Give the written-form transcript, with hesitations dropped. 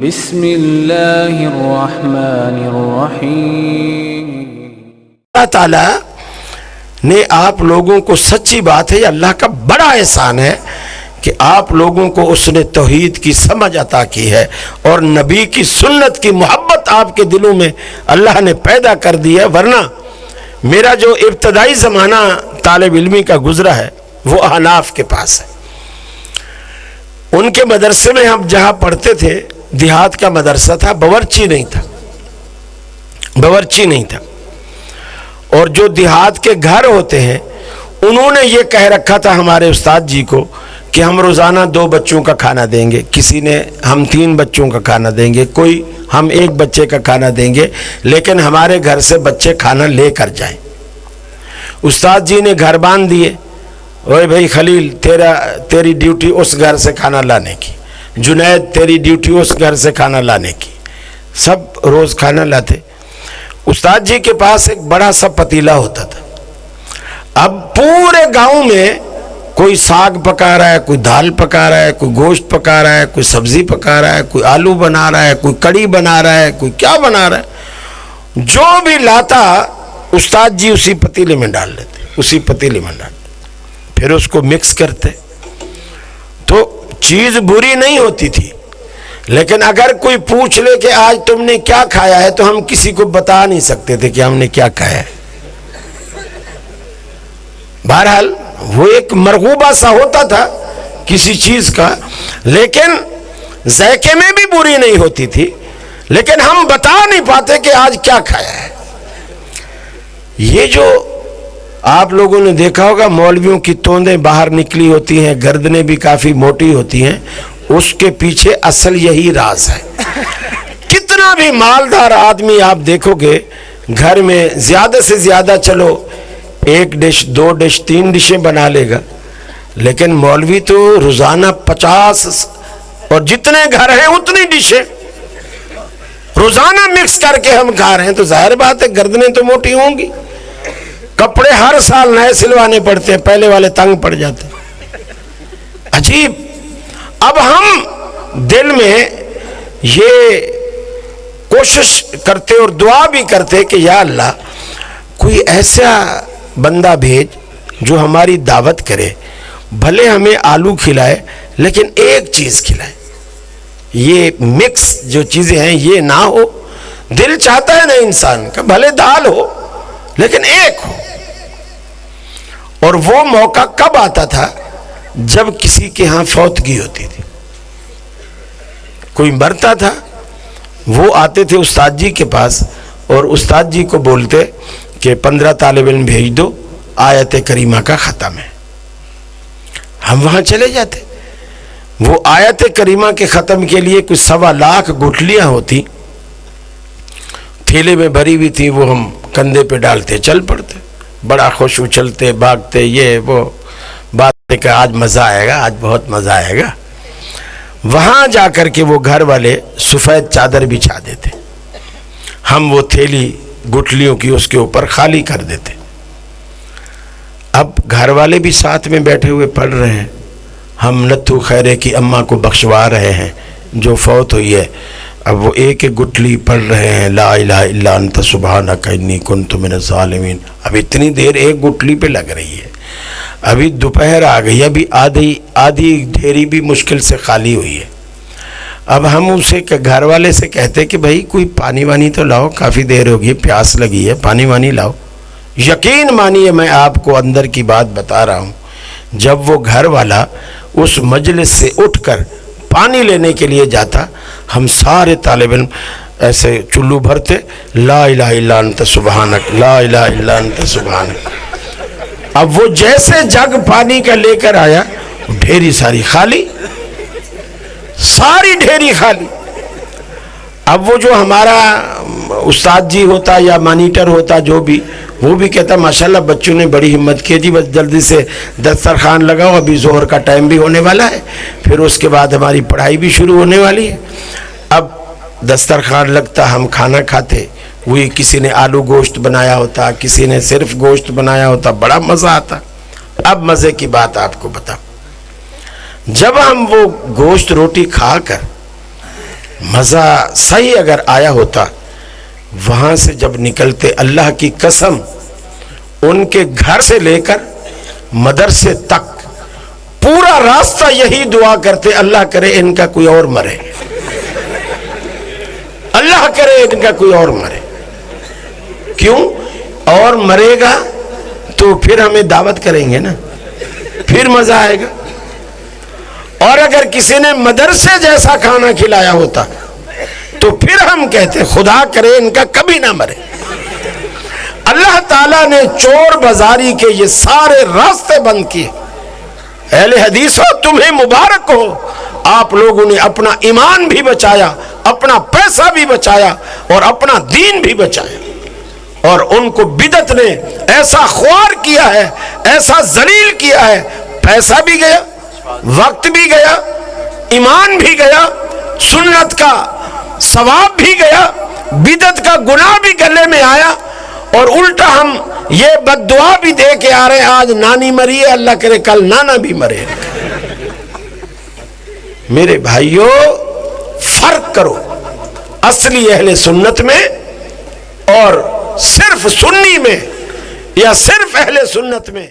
بسم اللہ الرحمن الرحیم۔ اللہ تعالیٰ نے آپ لوگوں کو، سچی بات ہے، یہ اللہ کا بڑا احسان ہے کہ آپ لوگوں کو اس نے توحید کی سمجھ عطا کی ہے اور نبی کی سنت کی محبت آپ کے دلوں میں اللہ نے پیدا کر دی ہے۔ ورنہ میرا جو ابتدائی زمانہ طالب علمی کا گزرا ہے وہ احناف کے پاس ہے۔ ان کے مدرسے میں ہم جہاں پڑھتے تھے، دیہات کا مدرسہ تھا، باورچی نہیں تھا، اور جو دیہات کے گھر ہوتے ہیں انہوں نے یہ کہہ رکھا تھا ہمارے استاد جی کو کہ ہم روزانہ 2 بچوں کا کھانا دیں گے، کسی نے ہم 3 بچوں کا کھانا دیں گے، کوئی ہم 1 بچے کا کھانا دیں گے، لیکن ہمارے گھر سے بچے کھانا لے کر جائیں۔ استاد جی نے گھر باندھ دیے، اوے بھائی خلیل تیری ڈیوٹی اس گھر سے کھانا لانے کی، جنید تیری ڈیوٹی اس گھر سے کھانا لانے کی۔ سب روز کھانا لاتے۔ استاد جی کے پاس ایک بڑا سا پتیلا ہوتا تھا۔ اب پورے گاؤں میں کوئی ساگ پکا رہا ہے، کوئی دال پکا رہا ہے، کوئی گوشت پکا رہا ہے، کوئی سبزی پکا رہا ہے، کوئی آلو بنا رہا ہے، کوئی کڑی بنا رہا ہے، کوئی کیا بنا رہا ہے۔ جو بھی لاتا استاد جی اسی پتیلے میں ڈال لیتے، پھر اس کو مکس کرتے۔ تو چیز بری نہیں ہوتی تھی، لیکن اگر کوئی پوچھ لے کہ آج تم نے کیا کھایا ہے تو ہم کسی کو بتا نہیں سکتے تھے کہ ہم نے کیا کھایا ہے۔ بہرحال وہ ایک مرغوبہ سا ہوتا تھا کسی چیز کا، لیکن ذائقے میں بھی بری نہیں ہوتی تھی، لیکن ہم بتا نہیں پاتے کہ آج کیا کھایا ہے۔ یہ جو آپ لوگوں نے دیکھا ہوگا مولویوں کی توندیں باہر نکلی ہوتی ہیں، گردنیں بھی کافی موٹی ہوتی ہیں، اس کے پیچھے اصل یہی راز ہے۔ کتنا بھی مالدار آدمی آپ دیکھو گے گھر میں زیادہ سے زیادہ چلو 1 ڈش 2 ڈش 3 ڈشیں بنا لے گا، لیکن مولوی تو روزانہ 50 اور جتنے گھر ہیں اتنی ڈشیں روزانہ مکس کر کے ہم کھا رہے ہیں، تو ظاہر بات ہے گردنیں تو موٹی ہوں گی۔ کپڑے ہر سال نئے سلوانے پڑتے ہیں، پہلے والے تنگ پڑ جاتے ہیں۔ عجیب۔ اب ہم دل میں یہ کوشش کرتے اور دعا بھی کرتے کہ یا اللہ کوئی ایسا بندہ بھیج جو ہماری دعوت کرے، بھلے ہمیں آلو کھلائے لیکن ایک چیز کھلائے، یہ مکس جو چیزیں ہیں یہ نہ ہو۔ دل چاہتا ہے نا انسان کا بھلے دال ہو لیکن ایک ہو۔ اور وہ موقع کب آتا تھا؟ جب کسی کے ہاں فوتگی ہوتی تھی، کوئی مرتا تھا، وہ آتے تھے استاد جی کے پاس اور استاد جی کو بولتے کہ 15 طالب علم بھیج دو، آیت کریمہ کا ختم ہے۔ ہم وہاں چلے جاتے، وہ آیت کریمہ کے ختم کے لیے کچھ 1.25 لاکھ گٹھلیاں ہوتی، تھیلے میں بھری ہوئی تھی، وہ ہم کندھے پہ ڈالتے چل پڑتے، بڑا خوش اچھلتے بھاگتے، یہ وہ بات کہ آج مزہ آئے گا، آج بہت مزہ آئے گا۔ وہاں جا کر کے وہ گھر والے سفید چادر بچھا دیتے، ہم وہ تھیلی گٹھلیوں کی اس کے اوپر خالی کر دیتے۔ اب گھر والے بھی ساتھ میں بیٹھے ہوئے پڑھ رہے ہیں، ہم نتھو خیرے کی اماں کو بخشوا رہے ہیں جو فوت ہوئی ہے۔ اب وہ ایک گٹھلی پڑھ رہے ہیں، لا الہ الا انت سبحانک انی کنت من الظالمین۔ اب اتنی دیر ایک گٹھلی پہ لگ رہی ہے، ابھی دوپہر آ گئی، ابھی آدھی ڈھیری بھی مشکل سے خالی ہوئی ہے۔ اب ہم اسے گھر والے سے کہتے کہ بھائی کوئی پانی وانی تو لاؤ، کافی دیر ہوگی، پیاس لگی ہے، پانی وانی لاؤ۔ یقین مانیے میں آپ کو اندر کی بات بتا رہا ہوں، جب وہ گھر والا اس مجلس سے اٹھ کر پانی لینے کے لیے جاتا، ہم سارے طالب علم ایسے چلو بھرتے، لا الہ الا انت سبحانک، لا الہ الا انت سبحانک۔ اب وہ جیسے جگ پانی کا لے کر آیا، ڈھیری ساری خالی، ساری ڈھیری خالی۔ اب وہ جو ہمارا استاد جی ہوتا یا مانیٹر ہوتا جو بھی، وہ بھی کہتا ماشاءاللہ بچوں نے بڑی ہمت کی جی، بس جلدی سے دسترخوان لگاؤ، ابھی ظہر کا ٹائم بھی ہونے والا ہے، پھر اس کے بعد ہماری پڑھائی بھی شروع ہونے والی ہے۔ اب دسترخوان لگتا، ہم کھانا کھاتے، وہی کسی نے آلو گوشت بنایا ہوتا، کسی نے صرف گوشت بنایا ہوتا، بڑا مزہ آتا۔ اب مزے کی بات آپ کو بتاؤں، جب ہم وہ گوشت روٹی کھا کر مزہ صحیح اگر آیا ہوتا، وہاں سے جب نکلتے اللہ کی قسم ان کے گھر سے لے کر مدرسے تک پورا راستہ یہی دعا کرتے، اللہ کرے ان کا کوئی اور مرے، اللہ کرے ان کا کوئی اور مرے۔ کیوں؟ اور مرے گا تو پھر ہمیں دعوت کریں گے نا، پھر مزہ آئے گا۔ اور اگر کسی نے مدرسے جیسا کھانا کھلایا ہوتا تو پھر ہم کہتے خدا کرے ان کا کبھی نہ مرے۔ اللہ تعالیٰ نے چور بازاری کے یہ سارے راستے بند کیے۔ اہل حدیث ہو، تمہیں مبارک ہو، آپ لوگوں نے اپنا ایمان بھی بچایا، اپنا پیسہ بھی بچایا اور اپنا دین بھی بچایا۔ اور ان کو بدعت نے ایسا خوار کیا ہے، ایسا ذلیل کیا ہے، پیسہ بھی گیا، وقت بھی گیا، ایمان بھی گیا، سنت کا ثواب بھی گیا، بدعت کا گناہ بھی گلے میں آیا، اور الٹا ہم یہ بد دعا بھی دے کے آ رہے ہیں، آج نانی مری ہے، اللہ کرے کل نانا بھی مرے۔ میرے بھائیوں، فرق کرو اصلی اہل سنت میں اور صرف سنی میں یا صرف اہل سنت میں۔